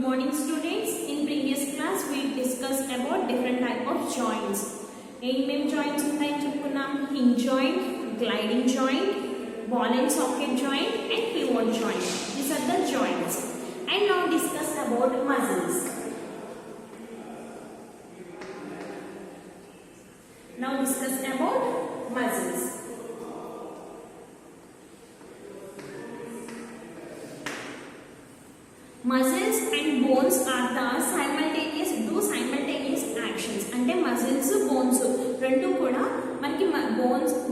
morning students. In previous class we discussed about different type of joints. Main joints ఉంటాయని చెప్పుకున్నాం. Hinge joint, gliding joint, ball and socket joint and pivot joint. These are the joints. And now discuss about muscles. Now discuss about muscles. Muscles and bones are the simultaneous actions. అంటే muscles bones రెండు కూడా మనకి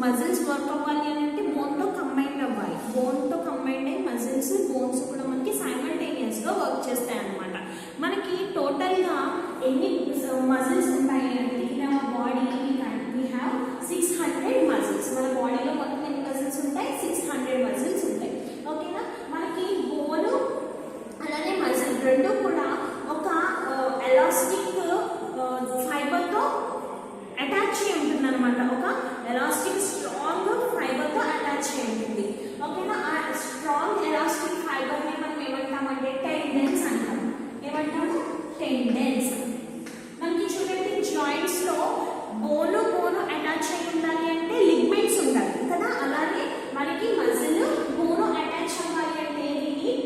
muscles work అవ్వాలి అంటే bone తో combine అవ్వాలి. bone తో combine అయ్యి muscles bones కూడా మనకి simultaneous గా వర్క్ చేస్తాయి అన్నమాట. మనకి టోటల్ గా ఎన్ని muscles ఉంటాయి అంటే in our body we have 600 muscles. మన బాడీలో మొత్తం ఎన్ని muscles ఉంటాయి? 600 muscles ఉంటాయి. ఓకేనా? మనకి బోన్ అలానే మజిల్ రెండు కూడా ఒక ఎలాస్టిక్ ఫైబర్ తో అటాచ్ అయి ఉంటుంది అనమాట. ఒక ఎలాస్టిక్ స్ట్రాంగ్ ఫైబర్ తో అటాచ్ అయి ఉంటుంది. ఓకేనా? ఆ స్ట్రాంగ్ ఎలాస్టిక్ ఫైబర్ ని మనం ఏమంటామంటే టెండన్స్ అంటాం. ఏమంటాము? టెండన్స్. మనకి చూడండి జాయింట్స్ లో బోన్ అటాచ్ అయి ఉండాలి అంటే లిగ్మెంట్స్ ఉండాలి కదా. అలానే మనకి మజిల్ బోన్ అటాచ్ అవ్వాలి అంటే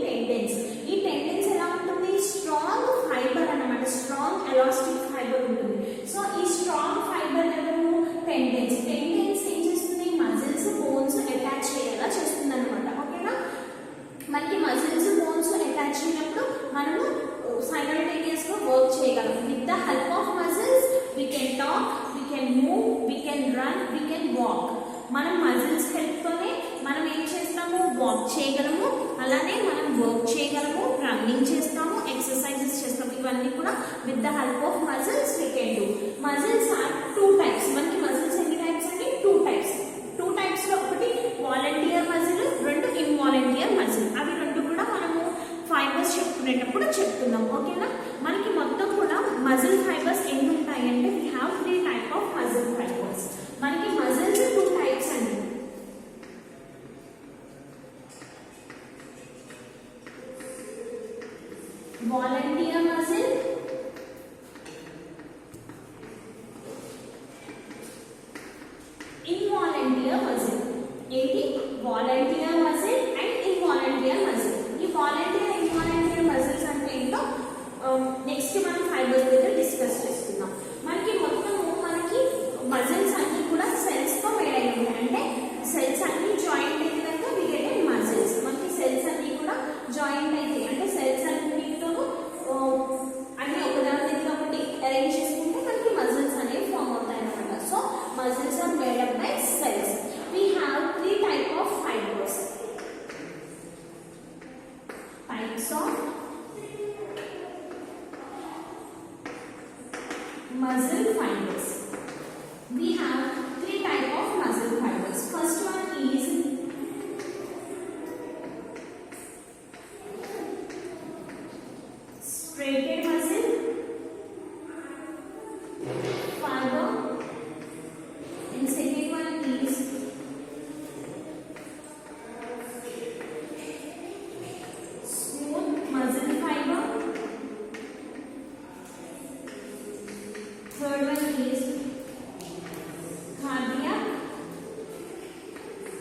టెండన్స్. ఈ టెండెన్స్ ఎలా ఉంటుంది? స్ట్రాంగ్ ఫైబర్ అన్నమాట. స్ట్రాంగ్ ఎలాస్టిక్ ఫైబర్ ఉంటుంది. సో ఈ స్ట్రాంగ్ ఫైబర్ ఎవరు? టెండెన్స్. టెండెన్స్ ఏం చేస్తుంది? మజిల్స్ బోన్స్ అటాచ్ అయ్యేలా చేస్తుంది అనమాట. ఓకేనా? మనకి మజిల్స్ బోన్స్ అటాచ్ అయినప్పుడు మనము సైమల్టేనియస్ గా వర్క్ చేయగలం. With the help of muscles we can talk, we can move, we can run, we can walk. మనం మజిల్స్ హెల్ప్ తోనే మనం ఏం చేస్తాము? వాక్ చేయగలము. అలానే మనం వర్క్ చేయగలము, రన్నింగ్ చేస్తాము, ఎక్సర్సైజెస్ చేస్తాము. ఇవన్నీ కూడా with the help of muscles we can do. Muscles are two types. మనకి మజిల్స్ ఎన్ని టైప్స్ అండి? టూ టైప్స్ లో ఒకటి వాలంటీర్ మజిల్, రెండు ఇన్వాలంటీర్ మజిల్. అవి రెండు కూడా మనము ఫైబర్స్ చెప్పుకునేటప్పుడు చెప్తున్నాం. ఓకేనా? మనకి మొత్తం కూడా మజిల్ ఫైబర్స్ ఎన్ని ఉంటాయి అంటే we have 3 type of muscle fibers. మనకి మజిల్స్ 2 టైప్స్ అండి. Voluntary muscle, involuntary muscle. ఏంటి? Voluntary muscle and involuntary muscle. ఈ వాలంటీర్ ఇన్వాలంటీర్ మజిల్స్ అంటే ఏంటో నెక్స్ట్ మనం ఫైబర్స్ దగ్గర డిస్కస్ చేసుకుందాం. మనకి మజిల్స్ అన్ని కూడా సెల్స్ తో మేడ్ అయి ఉంటాయి. అంటే సెల్స్ అన్ని జాయింట్ అయినాక వి గెట్ ఎ మజిల్స్. మనకి సెల్స్ అన్ని కూడా జాయింట్ అయితే అంటే సెల్స్ అన్నిటితో అన్ని ఒకదాని దగ్గర ఒకటి అరేంజ్ చేసుకుంటే మనకి మజిల్స్ అనేవి ఫామ్ అవుతాయి అన్నమాట. So muscles are made up by cells. We have 3 type of fibres. Types of muscle fibers. We have 3 type of muscle fibers. First one is striated muscle fiber, and second one is smooth muscle fiber. Third one is cardiac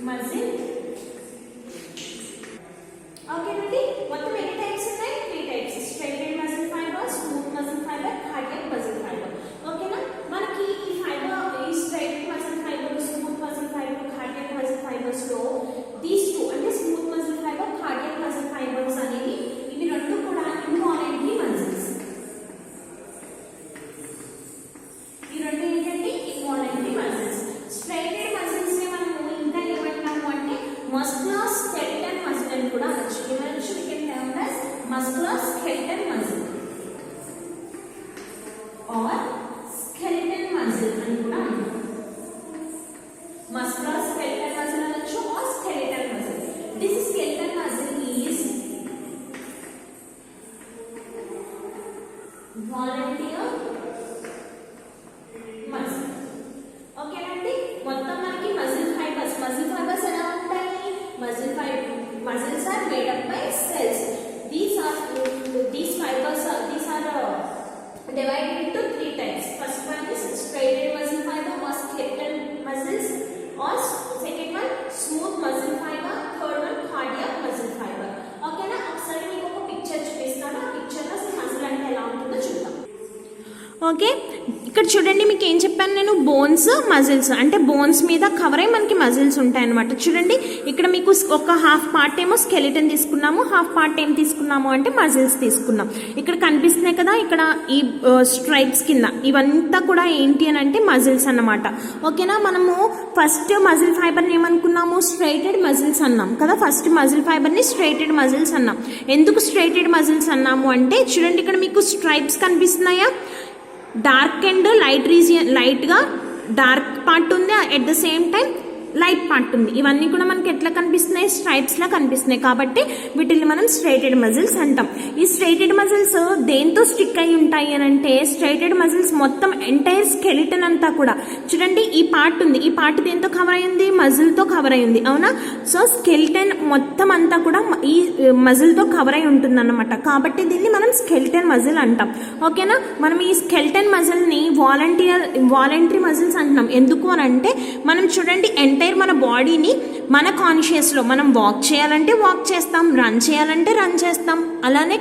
muscle. Okay, ready? మొత్తం ఎన్ని types ఉన్నాయి? 3 types. Striated muscle fibre, smooth muscle fibre, cardiac muscle fibre. ఓకేనా? మనకి ఈ fibre, ఈ striated muscle fibre, smooth muscle fibre, cardiac muscle fibres లో these 2 అంటే smooth muscle fibre, cardiac muscle fibres అనేవి ఇవి రెండు కూడా ఇన్వాలంటరీ మజిల్స్. ఈ రెండు ఏంటంటే ఇన్వాలంటరీ మజిల్స్. స్ట్రైటెడ్ మజిల్స్ ని మనము ఇంకా ఏమంటాము అంటే మస్కులర్ స్కెలిటల్ మజిల్ అని కూడా అనొచ్చు. ఏమనొచ్చు? We can term as muscular skeletal muscle or skeletal muscle అని కూడా అంటారు. మస్కులర్ స్కెలిటల్ మజిల్ అనొచ్చు or skeletal muscle. This skeletal muscle is voluntary muscle. ఓకేనండి? మొత్తం మనకి మజిల్ ఫైబర్స్ ఎలా ఉంటాయి? Muscles are made up by cells. These fibers okay, ఇక్కడ చూడండి మీకు ఏం చెప్పాను నేను, బోన్స్ మజిల్స్ అంటే బోన్స్ మీద కవర్ అయ్యి మనకి మజిల్స్ ఉంటాయి అనమాట. చూడండి ఇక్కడ మీకు ఒక హాఫ్ పార్ట్ ఏమో స్కెలిటన్ తీసుకున్నాము, హాఫ్ పార్ట్ ఏం తీసుకున్నాము అంటే మజిల్స్ తీసుకున్నాం. ఇక్కడ కనిపిస్తున్నాయి కదా, ఇక్కడ ఈ స్ట్రైప్స్ కింద ఇవంతా కూడా ఏంటి అని అంటే మజిల్స్ అన్నమాట. ఓకేనా, మనము ఫస్ట్ మజిల్ ఫైబర్ని ఏమనుకున్నాము, స్ట్రైటెడ్ మజిల్స్ అన్నాం కదా. ఫస్ట్ మజిల్ ఫైబర్ని స్ట్రైటెడ్ మజిల్స్ అన్నాం. ఎందుకు స్ట్రైటెడ్ మజిల్స్ అన్నాము అంటే చూడండి ఇక్కడ మీకు స్ట్రైప్స్ కనిపిస్తున్నాయా, డార్క్ అండ్ లైట్ రీజియన్, లైట్గా డార్క్ పార్ట్ ఉంది, at the same time light part ఉంది. ఇవన్నీ కూడా మనకి ఎట్లా కనిపిస్తున్నాయి, స్ట్రైప్స్ లా కనిపిస్తున్నాయి. కాబట్టి వీటిని మనం స్ట్రైటెడ్ మజిల్స్ అంటాం. ఈ స్ట్రైటెడ్ మజిల్స్ దేంతో స్టిక్ అయి ఉంటాయి అని అంటే, స్ట్రైటెడ్ మజిల్స్ మొత్తం ఎంటైర్ స్కెలిటన్ అంతా కూడా చూడండి ఈ పార్ట్ ఉంది, ఈ పార్ట్ దేంతో కవర్ అయింది, మజిల్ తో కవర్ అయింది, అవునా. సో స్కెలిటన్ మొత్తం అంతా కూడా ఈ మజిల్ తో కవర్ అయి ఉంటుంది అన్నమాట. కాబట్టి దీన్ని మనం స్కెలిటన్ మజిల్ అంటాం. ఓకేనా, మనం ఈ స్కెలిటన్ మజిల్ ని వాలంటరీ మజిల్స్ అంటున్నాం. ఎందుకు అని అంటే మనం చూడండి ఎంటైర్ మన బాడీని మన కాన్షియస్లో మనం వాక్ చేయాలంటే వాక్ చేస్తాం, రన్ చేయాలంటే రన్ చేస్తాం, అలానే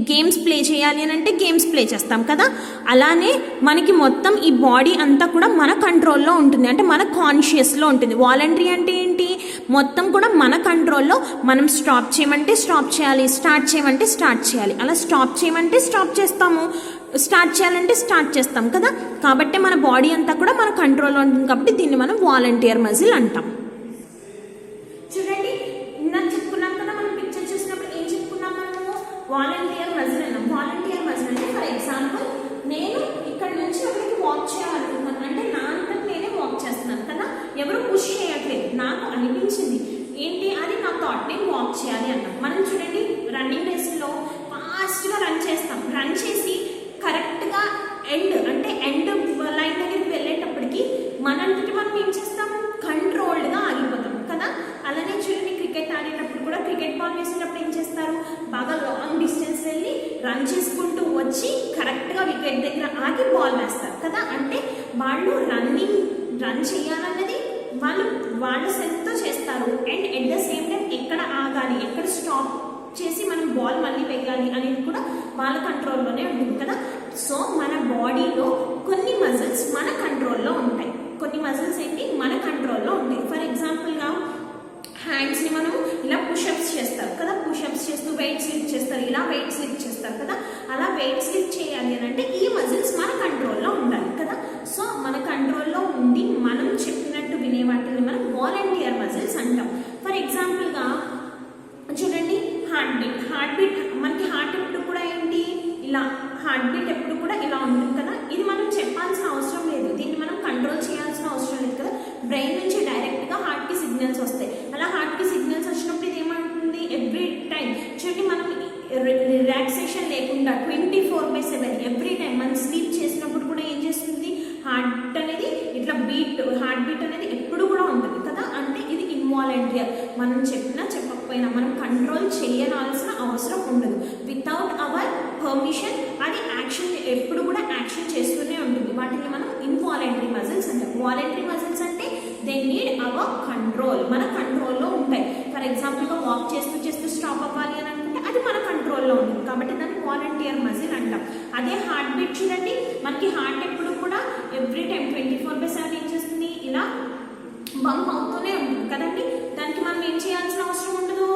గేమ్స్ ప్లే చేయాలి అని అంటే గేమ్స్ ప్లే చేస్తాం కదా. అలానే మనకి మొత్తం ఈ బాడీ అంతా కూడా మన కంట్రోల్లో ఉంటుంది, అంటే మన కాన్షియస్లో ఉంటుంది. వాలంటరీ అంటే ఏంటి, మొత్తం కూడా మన కంట్రోల్లో. మనం స్టాప్ చేయమంటే స్టాప్ చేయాలి, స్టార్ట్ చేయమంటే స్టార్ట్ చేయాలి. అలా స్టాప్ చేయమంటే స్టాప్ చేస్తాము, స్టార్ట్ చేయాలంటే స్టార్ట్ చేస్తాం కదా. కాబట్టి మన బాడీ అంతా కూడా మన కంట్రోల్లో ఉంటుంది. కాబట్టి దీన్ని మనం వాలంటీర్ మజిల్ అంటాం. చూడండి ఇందాక చెప్పుకున్నాం కదా, మనం పిక్చర్ చూసినప్పుడు ఏం చెప్పుకున్నాం, మనము వాలంటీర్ మజిల్ అన్నాం. వాలంటీర్ మజిల్ అంటే ఫర్ ఎగ్జాంపుల్ నేను ఇక్కడ నుంచి ఒకరికి వాక్ చేయాలనుకుంటున్నాను, అంటే నా అంతా నేనే వాక్ చేస్తున్నాను కదా, ఎవరు పుష్ చేయట్లేదు, నాకు అనిపించింది ఏంటి అది నా థాట్, నేను వాక్ చేయాలి అన్నాం. మనం చూడండి రన్నింగ్ రేస్లో ఫాస్ట్గా రన్ చేస్తాం, రన్ చేసి కరెక్ట్గా ఎండ్ లైన్ దగ్గరికి వెళ్ళేటప్పటికి మనంతటి మనం ఏం చేస్తాము, కంట్రోల్డ్గా ఆగిపోతాం కదా. అలానే చూడండి క్రికెట్ ఆడేటప్పుడు కూడా, క్రికెట్ బాల్ వేసేటప్పుడు ఏం చేస్తారు, బాగా లాంగ్ డిస్టెన్స్ వెళ్ళి రన్ చేసుకుంటూ వచ్చి కరెక్ట్గా వికెట్ దగ్గర ఆగి బాల్ వేస్తారు కదా. అంటే వాళ్ళు రన్ చేయాలన్నది వాళ్ళ సెన్స్తో చేస్తారు. And at the same time ఎక్కడ ఆగాలి, ఎక్కడ స్టాప్ చేసి మనం బాల్ మళ్ళీ వేయాలి అనేది కూడా వాళ్ళ కంట్రోల్లోనే ఉంటుంది కదా. సో మన బాడీలో కొన్ని మజిల్స్ మన కంట్రోల్లో ఉంటాయి, కొన్ని మజిల్స్ ఏంటి మన కంట్రోల్లో ఉంటాయి. ఫర్ ఎగ్జాంపుల్గా హ్యాండ్స్ని మనం ఇలా పుషప్స్ చేస్తారు కదా, పుషప్స్ చేస్తూ వెయిట్స్ లిఫ్ట్ చేస్తారు, ఇలా వెయిట్స్ లిఫ్ట్ చేస్తారు కదా. అలా వెయిట్స్ లిఫ్ట్ చేయాలి అని అంటే ఈ మజిల్స్ మన కంట్రోల్లో ఉండాలి కదా. సో మన కంట్రోల్లో ఉండి మనం చెప్పినట్టు వినే వాటిని మనం వాలంటీర్ మజిల్స్ అంటాం. ఫర్ ఎగ్జాంపుల్గా చూడండి హార్ట్ బీట్ మనకి హార్ట్ ఎప్పుడు కూడా ఏంటి, ఇలా హార్ట్ బీట్ ఎప్పుడు కూడా ఇలా ఉంటుంది కదా. ఇది మనం చెప్పాల్సిన అవసరం లేదు, దీన్ని మనం కంట్రోల్ చేయాల్సిన అవసరం లేదు కదా. బ్రెయిన్ నుంచి డైరెక్ట్గా హార్ట్కి సిగ్నల్స్ వస్తాయి. అలా హార్ట్కి సిగ్నల్స్ వచ్చినప్పుడు ఇది ఏమంటుంది, ఎవ్రీ టైం చూడండి మనం రిలాక్సేషన్ లేకుండా 24/7 ఎవ్రీ టైం మనం స్లీప్ చేసినప్పుడు కూడా ఏం చేస్తుంది, హార్ట్ అనేది ఇట్లా హార్ట్ బీట్ అనేది ఎప్పుడు కూడా ఉంటుంది కదా. అంటే ఇది ఇన్వాలంటీర్, మనం చెప్పినా చెప్పకపోయినా మనం కంట్రోల్ చేయాల్సిన అవసరం ఉండదు. వితౌట్ అవర్ పర్మిషన్ అది యాక్షన్ ఎప్పుడు కూడా యాక్షన్ చేస్తూనే ఉంటుంది. వాటిని మనం ఇన్వాలంటరీ మజిల్స్ అంటాం. వాలంటరీ మజిల్స్ అంటే దే నీడ్ అవర్ కంట్రోల్, మన కంట్రోల్లో ఉంటాయి. ఫర్ ఎగ్జాంపుల్గా వాక్ చేస్తూ స్టాప్ అవ్వాలి అని అనుకుంటే అది మన కంట్రోల్లో ఉంటుంది, కాబట్టి దాన్ని వాలంటీర్ మజిల్ అంటాం. అదే హార్ట్ బీట్ చూడండి, మనకి హార్ట్ ఎప్పుడు కూడా ఎవ్రీ టైం 24/7 ఏం చేస్తుంది, ఇలా బంప్ అవుతూనే ఉంటుంది కదండి. దానికి మనం ఏం చేయాల్సిన అవసరం ఉండదు,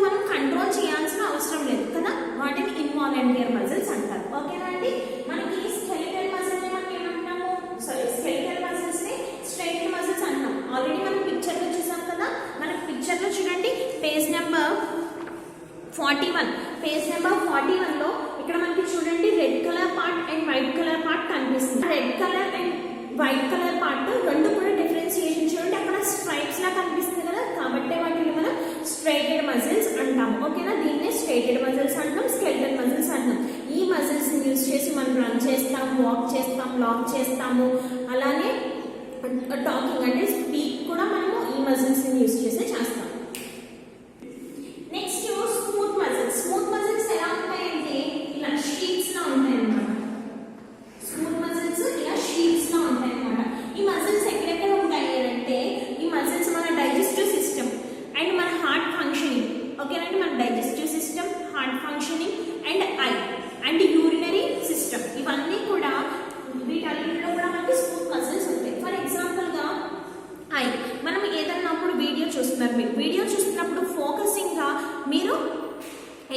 మనం కంట్రోల్ చేయాల్సిన అవసరం లేదు కదా. వాటిని ఇన్వాలంటీర్ మజిల్స్ అంటారు. ఓకేనా అండి. మనకి స్కెలిటల్ మజిల్ మనం ఏమంటాము, స్కెలిటల్ మజిల్స్ ని స్ట్రైట్ మజిల్స్ అంటాం. ఆల్రెడీ మనం పిక్చర్ లో చూసాం కదా. మనకి పిక్చర్ లో చూడండి పేజ్ నెంబర్ 41 లో ఇక్కడ మనకి చూడండి red colour part and white colour part కనిపిస్తుంది. Red colour and white colour part రెండు కూడా డిఫరెన్సియేషన్ చూడండి, అక్కడ స్ట్రైప్స్ లా కనిపిస్తుంది కదా. కాబట్టి వాటిని మనం స్ట్రైటెడ్ మజిల్స్ అంటాం. ఓకేనా, దీన్నే స్ట్రైటెడ్ మజిల్స్ అంటాం, స్కెలిటల్ మజిల్స్ అంటాం. ఈ మజిల్స్ యూజ్ చేసి మనం రన్ చేస్తాం, వాక్ చేస్తాం, లాక్ చేస్తాము. అలానే టాకింగ్ అంటే స్పీక్ కూడా మనము ఈ మజిల్స్ యూజ్ చేసి చేస్తాం. Next smooth muscles. Smooth muscles ఎలా ఉంటాయంటే ఇలా షీట్స్ లా ఉంటాయి అన్నమాట. స్మూత్ మజిల్స్ ఇలా షీట్స్ లా ఉంటాయి అన్నమాట. ఈ మజిల్స్ ఎక్కడెక్కడ ఉంటాయి అంటే ఈ మజిల్స్ మన డైజెస్టివ్ సిస్టమ్ అండ్ మన హార్ట్ ఫంక్షనింగ్. ఓకేనండి, మన డైజెస్టివ్ సిస్టమ్, హార్ట్ ఫంక్షనింగ్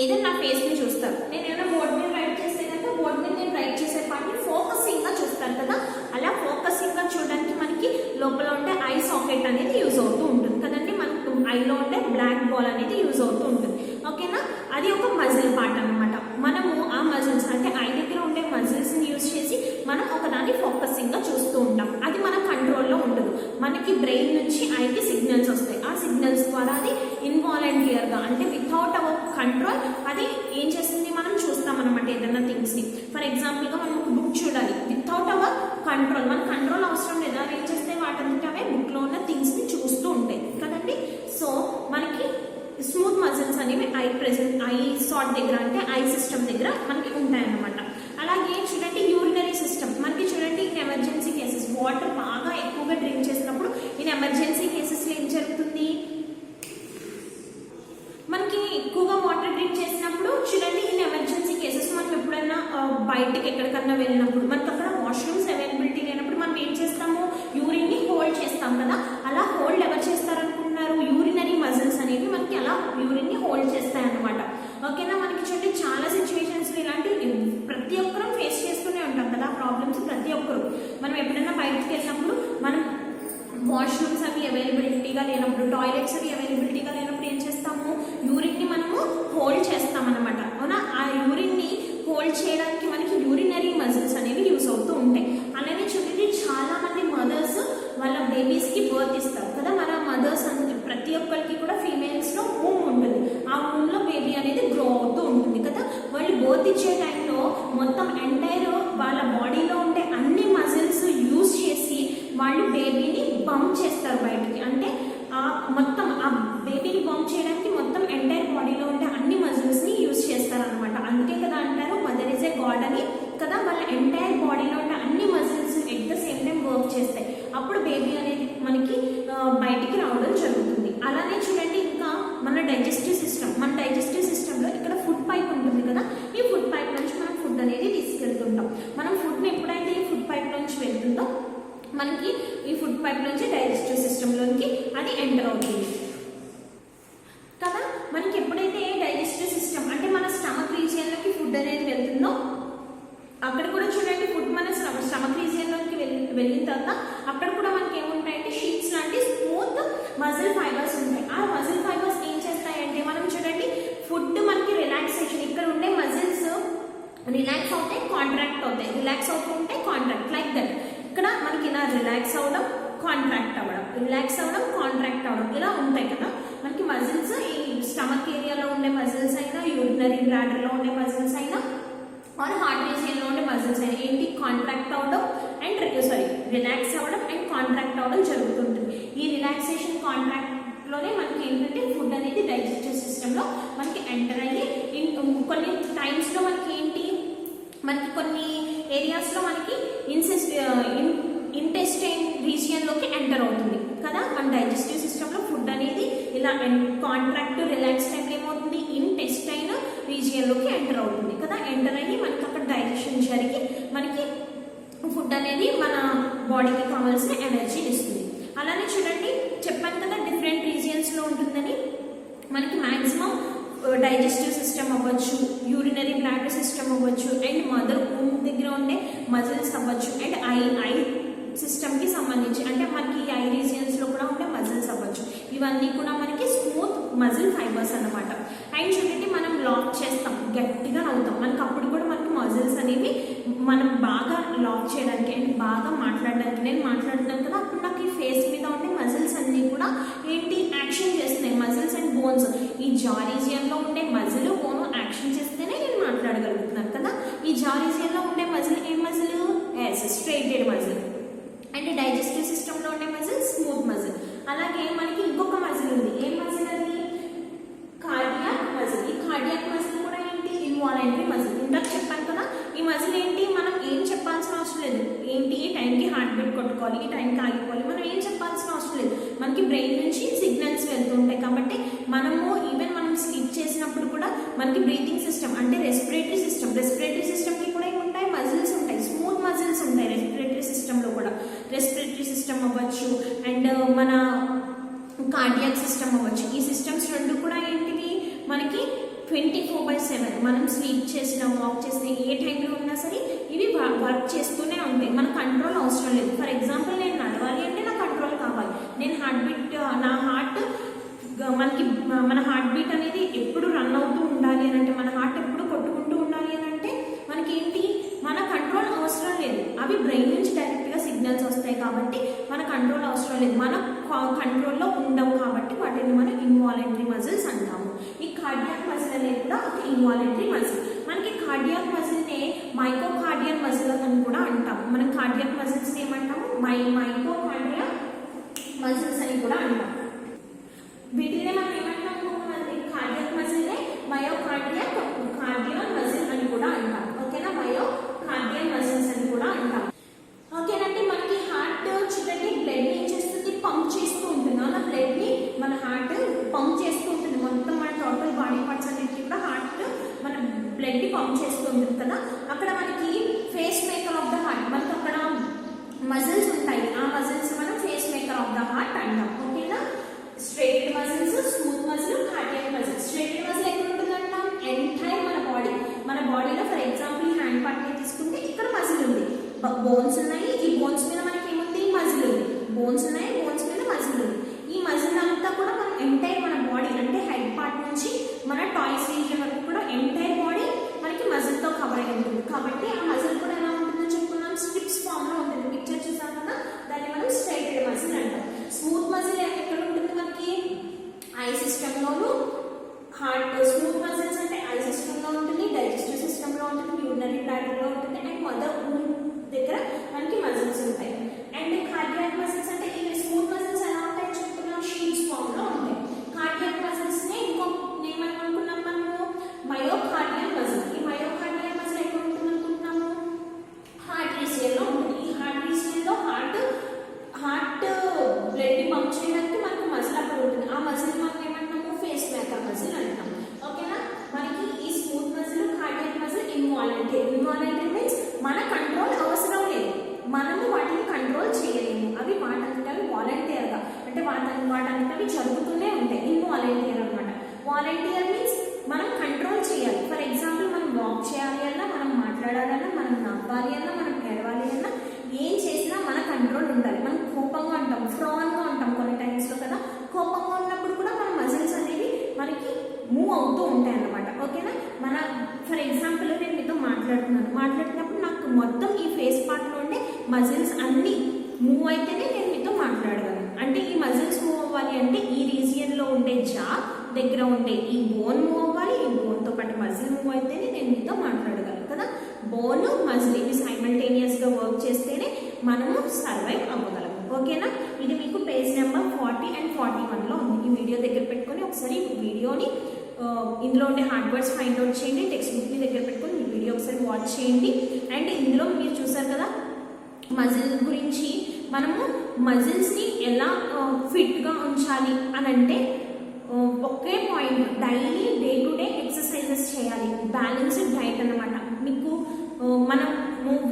ఏదైనా నా ఫేస్ని చూస్తారు. నేను ఏమైనా బోర్డు మీద రైట్ చేస్తే కనుక బోర్డు మీద నేను రైట్ చేసే పార్ట్ని ఫోకసింగ్గా చూస్తాను కదా. అలా ఫోకసింగ్గా చూడడానికి మనకి లోపల ఉండే ఐ సాకెట్ అనేది యూజ్ అవుతూ ఉంటుంది కదండి. మనకు ఐలో ఉండే బ్లాక్ బాల్ అనేది యూజ్ అవుతూ ఉంటుంది. ఓకేనా, అది ఒక మజిల్ పార్ట్ అనమాట. మనము ఆ మజిల్స్ అంటే ఐ దగ్గర ఉండే మజిల్స్ని యూజ్ చేసి మనం ఒకదాన్ని ఫోకసింగ్గా చూస్తూ ఉంటాం. అది మన కంట్రోల్లో ఉండదు. మనకి బ్రెయిన్ నుంచి ఐకి సిగ్నల్స్ వస్తాయి. ఆ సిగ్నల్స్ ద్వారా అది ఇన్వాలంటియర్గా అంటే వితౌట్ అవర్ కంట్రోల్ అది ఏం చేస్తుంది, మనం చూస్తాం అనమాట ఏదైనా థింగ్స్ని. ఫర్ ఎగ్జాంపుల్గా మనం ఒక బుక్ చూడాలి, వితౌట్ అవర్ కంట్రోల్, మన కంట్రోల్ అవసరం లేదు, అది ఏం చేస్తే వాటంతట అవే బుక్లో ఉన్న థింగ్స్ని చూస్తూ ఉంటాయి కదండి. సో మనకి స్మూత్ మజిల్స్ అనేవి ఐ సాట్ దగ్గర అంటే ఐ సిస్టమ్ దగ్గర మనకి ఉంటాయన్నమాట. అలాగే చూడండి యూరినరీ సిస్టమ్ మనకి చూడండి ఇన్ ఎమర్జెన్సీ కేసెస్ వాటర్ బాగా ఎక్కువగా డ్రింక్ చేసినప్పుడు ఇన్ ఎమర్జెన్సీ కేసెస్లో ఏం జరుగుతుంది, మనకి ఎక్కువగా వాటర్ డ్రింక్ చేసినప్పుడు చూడండి ఇన్ ఎమర్జెన్సీ కేసెస్ మనం ఎప్పుడైనా బయటకి ఎక్కడికన్నా వెళ్ళినప్పుడు మనకు అక్కడ వాష్రూమ్స్ అవైలబిలిటీ లేనప్పుడు మనం ఏం చేస్తాము, యూరిన్ని హోల్డ్ చేస్తాం కదా. అలా హోల్డ్ ఎవరు చేస్తారనుకుంటున్నారు, యూరినరీ మజిల్స్ అనేవి మనకి అలా యూరిన్ని హోల్డ్ చేస్తాయి అన్నమాట. ఓకేనా, మనకి చూడండి చాలా సిచ్యువేషన్స్ ఇలాంటి ప్రతి ఒక్కరూ ఫేస్ చేస్తూనే ఉంటాం కదా ప్రాబ్లమ్స్. ప్రతి ఒక్కరు మనం ఎప్పుడైనా బయటకు వెళ్ళినప్పుడు మనం వాష్రూమ్స్ అవి అవైలబిలిటీగా లేనప్పుడు, టాయిలెట్స్ అవి అవైలబిలిటీగా లేనప్పుడు ఏం చేస్తాము, యూరిన్ని మనము హోల్డ్ చేస్తాం అనమాట. అవునా, ఆ యూరిన్ని హోల్డ్ చేయడానికి మనకి యూరినరీ మజిల్స్ అనేవి యూస్ అవుతూ ఉంటాయి. అలానే చూడండి చాలా మంది మదర్స్ వాళ్ళ బేబీస్కి బర్త్ ఇస్తారు కదా. మన మదర్స్ అంటే ప్రతి ఒక్కరికి కూడా ఫీమేల్స్లో వూమ్ ఉంటుంది. ఆ వూమ్లో బేబీ అనేది గ్రో అవుతూ ఉంటుంది కదా. వాళ్ళు బర్త్ ఇచ్చే టైంలో మొత్తం ఎంటైర్ వాళ్ళ బాడీలో ఉండే అన్ని మజిల్స్ యూజ్ చేసి వాళ్ళు బేబీని బంప్ చేస్తారు బయటికి. అంటే మొత్తం ఆ బేబీని బంప్ చేయడానికి మొత్తం ఎంటైర్ బాడీలో ఉండే అన్ని మజిల్స్ని యూజ్ చేస్తారనమాట. అందుకే కదా అంటారు మదర్ ఇస్ ఏ గాడ్ అని కదా. వాళ్ళ ఎంటైర్ బాడీలో ఉండే అన్ని muscles at the same time work చేస్తాయి. అప్పుడు బేబీ అనేది మనకి బయటికి రావడం జరుగుతుంది. అలానే చూడండి ఇంకా మన డైజెస్టివ్ సిస్టంలో ఇక్కడ ఫుడ్ పైప్ ఉంటుంది కదా. ఈ ఫుడ్ పైప్ నుంచి మనం ఫుడ్ అనేది తీసుకెళ్తుంటాం. మనం ఫుడ్ని ఎప్పుడైతే ఈ ఫుడ్ పైప్ నుంచి వెళ్తుందో మనకి ఈ ఫుడ్ పైప్ నుంచి డైజెస్టివ్ సిస్టంలోకి అది ఎంటర్ అవుతుంది కదా. మనకి ఎప్పుడైతే డైజెస్టివ్ సిస్టమ్ అంటే మన స్టమక్ రీజియన్లోకి ఫుడ్ అనేది వెళ్తుందో అక్కడ కూడా చూడండి ఫుడ్ మన స్టమక్ రీజియన్లోకి వెళ్ళిన తర్వాత అక్కడ కూడా మనకి ఏముంటాయంటే షీట్స్ లాంటి స్మూత్ మజిల్ ఫైబర్స్ ఉంటాయి. ఆ మజిల్ ఫైబర్స్ ఏం చేస్తాయంటే మనం చూడండి ఫుడ్ మనకి రిలాక్సేషన్, ఇక్కడ ఉండే మజిల్స్ రిలాక్స్ అవుతాయి, కాంట్రాక్ట్ అవుతాయి, రిలాక్స్ అవుతుంటే కాంట్రాక్ట్ లైక్ దట్. ఇక్కడ మనకి ఇలా రిలాక్స్ అవ్వడం, కాంట్రాక్ట్ అవ్వడం, రిలాక్స్ అవ్వడం, కాంట్రాక్ట్ అవ్వడం ఇలా ఉంటాయి కదా మనకి మజిల్స్. ఈ స్టమక్ ఏరియాలో ఉండే మజిల్స్ అయినా, యూరినరీ బ్లాడర్లో ఉండే మజిల్స్ అయినా, और हार्ट रीजियन లో ఉండే మజిల్స్ ఏంటి కాంట్రాక్ట్ అవడం అండ్ రిలాక్స్ అవ్వడం అండ్ కాంట్రాక్ట్ అవ్వడం జరుగుతుంటుంది. ఈ రిలాక్సేషన్ కాంట్రాక్ట్ లోనే మనకి ఏంటంటే ఫుడ్ అనేది డైజెస్టివ్ సిస్టమ్ లో మనకి ఎంటర్ అయ్యి కొన్ని టైమ్స్ లో మనకి ఏంటి మనకి కొన్ని ఏరియాస్ లో మనకి ఇంటెస్టైన్ రీజియన్ లోకి ఎంటర్ అవుతుంది కదా. మన డైజెస్టివ్ సిస్టమ్ లో ఫుడ్ అనేది ఇలా కాంట్రాక్ట్ రిలాక్స్ టైంలో ఏమవుతుంది, ఇంటెస్టైన్ రీజియన్ లోకి ఎంటర్ అవుతుంది కదా. ఎంటర్ అయ్యి మనకి అక్కడ డైజెషన్ జరిగి మనకి ఫుడ్ అనేది మన బాడీకి కావాల్సిన ఎనర్జీని ఇస్తుంది. అలానే చూడండి చెప్పాను కదా డిఫరెంట్ రీజియన్స్ లో ఉంటుందని. మనకి మాక్సిమం డైజెస్టివ్ సిస్టమ్ అవ్వచ్చు, యూరినరీ బ్లాడర్ సిస్టమ్ అవ్వచ్చు, అండ్ మదర్ వూమ్ దగ్గర ఉండే మజిల్స్ అవ్వచ్చు, అండ్ ఐ సిస్టమ్కి సంబంధించి అంటే మనకి ఐ రీజియన్స్లో కూడా ఉండే మజిల్స్ అవ్వచ్చు. ఇవన్నీ కూడా మనకి స్మూత్ మజిల్ ఫైబర్స్ అన్నమాట. అండ్ చూడండి మనం లాక్ చేస్తాం, గట్టిగా నవ్వుతాం, మనకి అప్పుడు కూడా మనకి మజిల్స్ అనేవి మనం బాగా లాక్ చేయడానికి అండ్ బాగా మాట్లాడడానికి. నేను మాట్లాడుతున్నాను కదా అప్పుడు నాకు ఈ ఫేస్ మీద ఉండే మజిల్స్ అన్నీ కూడా ఏంటి యాక్షన్ చేస్తున్నాయి, మజిల్స్ అండ్ బోన్స్. ఈ జా రీజియన్లో ఉండే మజిల్ బోన్ యాక్షన్ చేస్తేనే నేను మాట్లాడగలుగుతున్నాను కదా. ఈ జా రీజియన్లో ఉండే మజిల్ ఏం muscle, striated muscle. And digestive సిస్టంలో ఉండే మజిల్ స్మూత్ మజిల్. అలాగే మనకి ఇంకొక మజిల్ ఉంది, ఏం మజిల్ అది, కార్డియాక్ మజిల్. ఈ కార్డియాక్ మజిల్ కూడా ఏంటి ఇన్వాలంటరీ మజిల్. ఇందాక చెప్పాను కదా ఈ మజిల్ ఏంటి మనం ఏం చెప్పాల్సిన అవసరం లేదు. ఏంటి ఈ టైంకి హార్ట్ బీట్ కొట్టుకోవాలి, ఈ టైంకి ఆగిపోవాలి, మనం ఏం చెప్పాల్సిన అవసరం లేదు. మనకి బ్రెయిన్ నుంచి సిగ్నల్స్ వెళ్తుంటాయి కాబట్టి మనము ఈవెన్ మనం స్లీప్ చేసినప్పుడు కూడా మనకి బ్రీతింగ్ సిస్టమ్ అంటే రెస్పిరేటరీ సిస్టమ్కి కూడా ఏముంటాయి, మజిల్స్ ఉంటాయి, స్మూత్ మజిల్స్ ఉంటాయి రెస్పిరేటరీ సిస్టంలో కూడా. రెస్పిరేటరీ సిస్టమ్ అవ్వచ్చు అండ్ మన కార్డియాక్ సిస్టమ్ అవ్వచ్చు. ఈ సిస్టమ్స్ రెండు కూడా ఏంటివి మనకి 24/7 మనం స్లీప్ చేసినా వాక్ చేసినా ఏ టైంలో ఉన్నా సరే ఇవి వర్క్ చేస్తూనే ఉంటాయి. మన కంట్రోల్ అవసరం లేదు. ఫర్ ఎగ్జాంపుల్ నేను నడవాలి అంటే నా కంట్రోల్ కావాలి. నేను నా హార్ట్ మనకి మన హార్ట్ బీట్ అనేది ఎప్పుడు రన్ అవుతూ ఉండాలి అని అంటే, మన హార్ట్ ఎప్పుడు కొట్టుకుంటూ ఉండాలి అని అంటే మనకి ఏంటి, మన కంట్రోల్ అవసరం లేదు. అవి బ్రెయిన్ నుంచి డైరెక్ట్గా సిగ్నల్స్ వస్తాయి కాబట్టి మన కంట్రోల్ అవసరం లేదు. మన కంట్రోల్లో ఉండవు కాబట్టి వాటిని మనం ఇన్వాలంటరీ మజిల్స్ అంటాము. ఈ కార్డియాక్ మజిల్ అనేది కూడా ఒక ఇన్వాలంటరీ మజిల్. మనకి కార్డియాక్ మజిల్నే మైకోకార్డియల్ మజిల్ అని కూడా అంటాము. మనం కార్డియాక్ మజిల్స్ ఏమంటాము, మైకోకార్డియల్ మజిల్స్ అని కూడా అంటాము. వీటినే మనం ఏమంటాము, కార్డియాక్ మజిల్నే మయోకార్డియల్ మజిల్ అని కూడా అంటాం. ఓకేనా, మయోకార్డియల్ మజిల్స్ అని కూడా అంటాం. ఓకేనండి, మనకి హార్ట్ చూడండి బ్లడ్ ని ఏం చేస్తుంది, పంప్ చేస్తూ ఉంటుంది. అలా బ్లడ్ ని మన హార్ట్ పంప్ చేస్తూ ఉంటుంది. మొత్తం మన టోటల్ బాడీ పార్ట్స్ అన్నిటికీ కూడా హార్ట్ మన బ్లడ్ ని పంప్ చేస్తూ ఉంటుంది కదా. అక్కడ మనకి pacemaker of the heart, మనకి అక్కడ మజిల్స్ ఉంటాయి. ఆ మజిల్స్ మనం pacemaker of the heart అంటాం. ఓకేనా, striated muscles, smooth muscle, cardiac muscle. Striated muscle ఎక్కడ ఉంటుందంటాం, ఎంటైర్ మన బాడీలో ఫర్ ఎగ్జాంపుల్ హ్యాండ్ పార్ట్ ని తీసుకుంటే ఇక్కడ మజిల్ ఉంది, బోన్స్ ఉన్నాయి. ఈ బోన్స్ మీద మనకి ఏముంది, మజిల్ ఉంది. బోన్స్ ఉన్నాయి, బోన్స్ మీద మజిల్ ఉంది. ఈ మజిల్ అంతా కూడా మనం ఎంటైర్ మన బాడీ అంటే హెడ్ పార్ట్ నుంచి మన టాయ్స్ రీజియన్ వరకు కూడా ఎంటైర్ బాడీ మనకి మజిల్ తో కవర్ అయి ఉంటుంది. కాబట్టి ఆ మజిల్ కూడా ఎలా ఉంటుందో చెప్పుకున్నాం, స్ట్రిప్స్ ఫామ్ లో ఉంటుంది. పిక్చర్ చూసాం కదా, దాన్ని మనం స్ట్రెయిటెడ్ మజిల్ అంటాం. స్మూత్ మజిల్ ఎక్కడ ఉంటుంది, మనకి I system loan heart. Smooth muscles అంటే ఐ సిస్టమ్ లో ఉంటుంది, డైజెస్టివ్ సిస్టమ్ లో ఉంటుంది, యూరినరీ బ్లాడర్ లో ఉంటుంది, అండ్ మదర్ వూండ్ దగ్గర మనకి మజిల్స్ ఉంటాయి. అండ్ కార్డియాక్ మజిల్స్ అంటే ఈ స్మూత్ మజిల్స్ ఎలా ఉంటాయి చెప్పుకున్నాం, షీట్స్ ఫామ్ లో ఉంటాయి. కార్డియాక్ మజిల్స్ నే ఇంకో నేమ్ అనుకున్నాం మనము, మయోకార్డియల్ మజిల్. ఈ మయోకార్డియల్ మజిల్ ఎక్కడ ఉంటుంది అనుకుంటున్నాము, హార్ట్ రీజియన్ లో ఉంటుంది. ఈ హార్ట్ రీజియన్ లో హార్ట్ బ్లడ్ ని పంప్ చేయడానికి మనకు మజిల్ అక్కడ ఉంటుంది. ఆ మజిల్ మనం ఏమంటాము, ఫేస్ మేకర్ మజిల్ అంటాం. ఓకేనా, మనకి ఈ smooth muscle, cardiac muscle involuntary means మన కంట్రోల్ అవసరం లేదు, మనము వాటిని కంట్రోల్ చేయలేము. అవి వాటంతటవి వాలంటీర్ గా అంటే వాటంతటవి జరుగుతూనే ఉంటాయి. ఇన్వాలంటీర్ అనమాట. వాలంటీర్ మీన్స్ మనం కంట్రోల్ చేయాలి. ఫర్ ఎగ్జాంపుల్ మనం వాక్ చేయాలి అన్నా, మనం మాట్లాడాలన్నా, మనం నవ్వాలి అన్నా, మనం ఏడవాలి అన్నా, ఏం చేసినా మన కంట్రోల్ ఉండాలి. మనం కోపంగా ఉంటాం, ఫ్రాన్గా ఉంటాం కొన్ని టైమ్స్ లో కదా. కోపంగా ఉన్నప్పుడు కూడా మన మజిల్స్ అనేవి మనకి మూవ్ అవుతూ ఉంటాయి అన్నమాట. ఓకేనా, మన ఫర్ ఎగ్జాంపుల్ నేను మీతో మాట్లాడుతున్నప్పుడు నాకు మొత్తం ఈ ఫేస్ పార్ట్ లో ఉండే మజిల్స్ అన్ని మూవ్ అయితేనే నేను మీతో మాట్లాడగలను. అంటే ఈ మజిల్స్ మూవ్ అవ్వాలి అంటే ఈ రీజియన్ లో ఉండే జా దగ్గర ఉండే ఈ బోన్ మూవ్ అవ్వాలి, ఈ బోన్ తో పాటు మజిల్ మూవ్ అయితేనే నేను మీతో మాట్లాడగలను కదా. బోన్ మజిల్ ఇవి సైమల్టేనియస్ గా వర్క్ చేస్తేనే మనము సర్వైవ్ అవ్వగలం. ఓకేనా, ఇది మీకు పేజ్ నెంబర్ 40 and 41 లో ఉంది. ఈ వీడియో దగ్గర పెట్టుకొని ఒకసారి వీడియోని ఇందులో ఉండే హార్డ్ వర్డ్స్ ఫైండ్ అవుట్ చేయండి. టెక్స్ట్ బుక్ ని దగ్గర పెట్టుకొని ఈ వీడియో ఒకసారి వాచ్ చేయండి. అండ్ ఇందులో మీరు చూసారు కదా మజిల్ గురించి, మనము మజిల్స్ ని ఎలా ఫిట్ గా ఉంచాలి అని అంటే ఒకే point, daily day to day exercises చేయాలి. బ్యాలెన్స్డ్ డైట్ అన్నమాట. మీకు మనం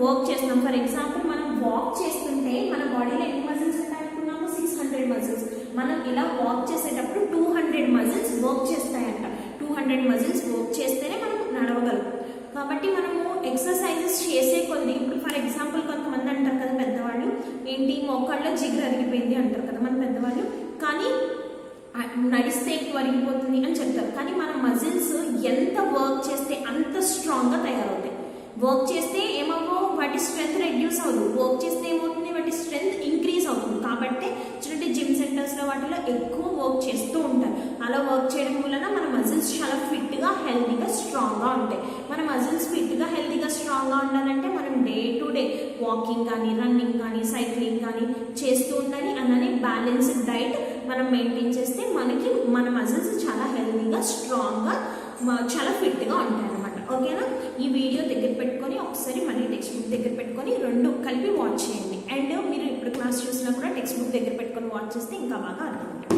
వర్క్ చేస్తున్నాం, ఫర్ ఎగ్జాంపుల్ మనం వాక్ చేస్తుంటే మన బాడీలో ఎన్ని మజిల్స్ ఉంటాయి అనుకున్నాము, 600 మజిల్స్. మనం ఇలా వాక్ చేసేటప్పుడు 200 మజిల్స్ వర్క్ చేస్తాయంట. 200 మజిల్స్ వర్క్ చేస్తేనే మనం నడవగలం. కాబట్టి మనము ఎక్సర్సైజెస్ చేసే కొద్ది, ఇప్పుడు ఫర్ ఎగ్జాంపుల్ కొంతమంది అంటారు కదా పెద్దవాళ్ళు, ఏంటి మోకాళ్ళలో జిగురు అరిగిపోయింది అంటారు కదా మన పెద్దవాళ్ళు, కానీ నడిస్తే ఎక్కువ అరిగిపోతుంది అని చెప్తారు. కానీ మన మజిల్స్ ఎంత వర్క్ చేస్తే అంత స్ట్రాంగ్గా తయారవుతాయి. వర్క్ చేస్తే ఏమవ్వవు, వాటి స్ట్రెంత్ రెడ్యూస్ అవ్వదు. వర్క్ చేస్తే ఏమవుతుంది, వాటి స్ట్రెంత్ ఇంక్రీజ్ అవుతుంది. కాబట్టి చూడండి జిమ్ సెంటర్స్లో వాటిలో ఎక్కువ వర్క్ చేస్తూ ఉంటారు. అలా వర్క్ చేయడం వలన మన మజిల్స్ చాలా ఫిట్గా, హెల్తీగా, స్ట్రాంగ్గా ఉంటాయి. మన మజిల్స్ ఫిట్గా, హెల్తీగా, స్ట్రాంగ్గా ఉండాలంటే మనం డే టు డే వాకింగ్ కానీ, రన్నింగ్ కానీ, సైక్లింగ్ కానీ చేస్తూ ఉండాలి. అలానే బ్యాలెన్స్డ్ డైట్ మనం మెయింటైన్ చేస్తే మనకి మన మజిల్స్ చాలా హెల్తీగా, స్ట్రాంగ్గా, చాలా ఫిట్గా ఉంటాయి అన్నమాట. ఓకేనా, ఈ వీడియో దగ్గర పెట్టుకొని ఒకసారి మళ్ళీ టెక్స్ట్ బుక్ దగ్గర పెట్టుకొని రెండు కలిపి వాచ్ చేయండి. అండ్ మీరు ఇప్పుడు క్లాస్ చూసినా కూడా టెక్స్ట్ బుక్ దగ్గర పెట్టుకొని వాచ్ చేస్తే ఇంకా బాగా అర్థమవుతుంది.